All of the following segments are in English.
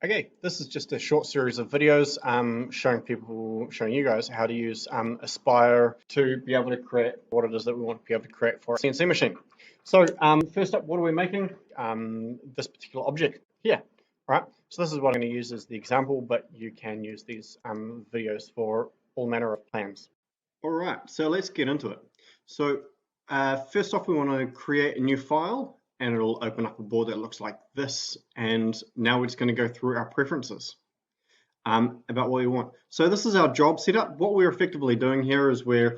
Okay, this is just a short series of videos showing you guys how to use Aspire to be able to create what it is that we want to be able to create for a CNC machine. So first up, what are we making? This particular object here, right? So this is what I'm going to use as the example, but you can use these videos for all manner of plans. All right, so let's get into it. So first off, we want to create a new file. And it'll open up a board that looks like this. And now we're just going to go through our preferences about what we want. So this is our job setup. What we're effectively doing here is we're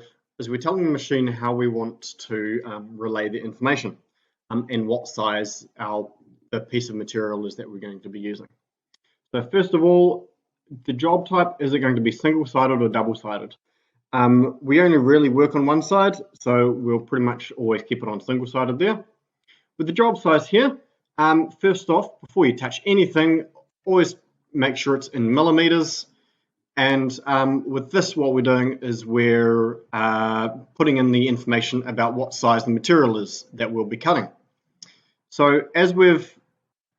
telling the machine how we want to relay the information and what size the piece of material is that we're going to be using. So first of all, the job type, is it going to be single-sided or double-sided? We only really work on one side, so we'll pretty much always keep it on single-sided there. With the job size here, first off, before you touch anything, always make sure it's in millimeters. And with this, what we're doing is we're putting in the information about what size the material is that we'll be cutting. So as we've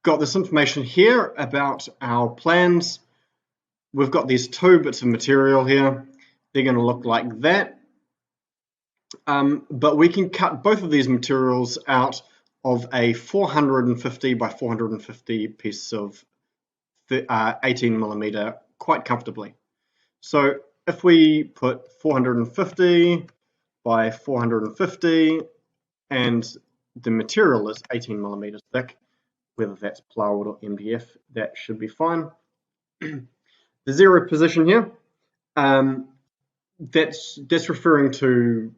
got this information here about our plans, we've got these two bits of material here. They're going to look like that. But we can cut both of these materials out of a 450 by 450 piece of 18 millimeter quite comfortably. So if we put 450 by 450 and the material is 18 millimeters thick, whether that's plywood or MDF, that should be fine. The zero position here, that's referring to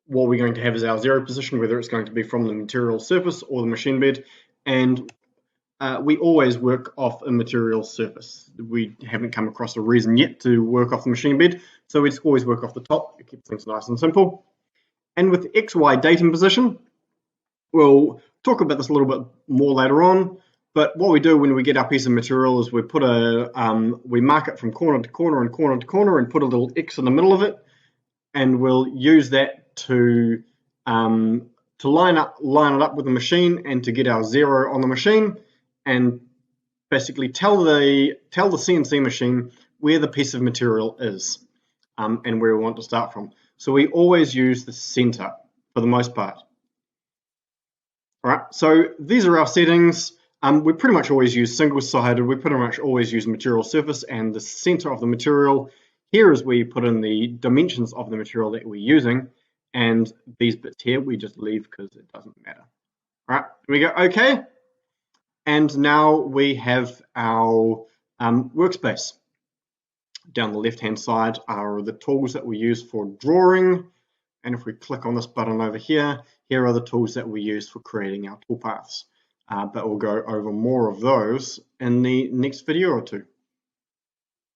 what we're going to have as our zero position, whether it's going to be from the material surface or the machine bed, and we always work off a material surface. We haven't come across a reason yet to work off the machine bed, so we just always work off the top. It keeps things nice and simple. And with XY datum position, we'll talk about this a little bit more later on, but what we do when we get our piece of material is we put we mark it from corner to corner and corner to corner and put a little X in the middle of it, and we'll use that to line it up with the machine and to get our zero on the machine, and basically tell the CNC machine where the piece of material is and where we want to start from. So we always use the center for the most part. All right, so these are our settings. We pretty much always use single-sided. We pretty much always use material surface, and the center of the material here is where you put in the dimensions of the material that we're using. And these bits here, we just leave because it doesn't matter. All right, we go OK. And now we have our workspace. Down the left-hand side are the tools that we use for drawing. And if we click on this button over here, here are the tools that we use for creating our toolpaths. But we'll go over more of those in the next video or two.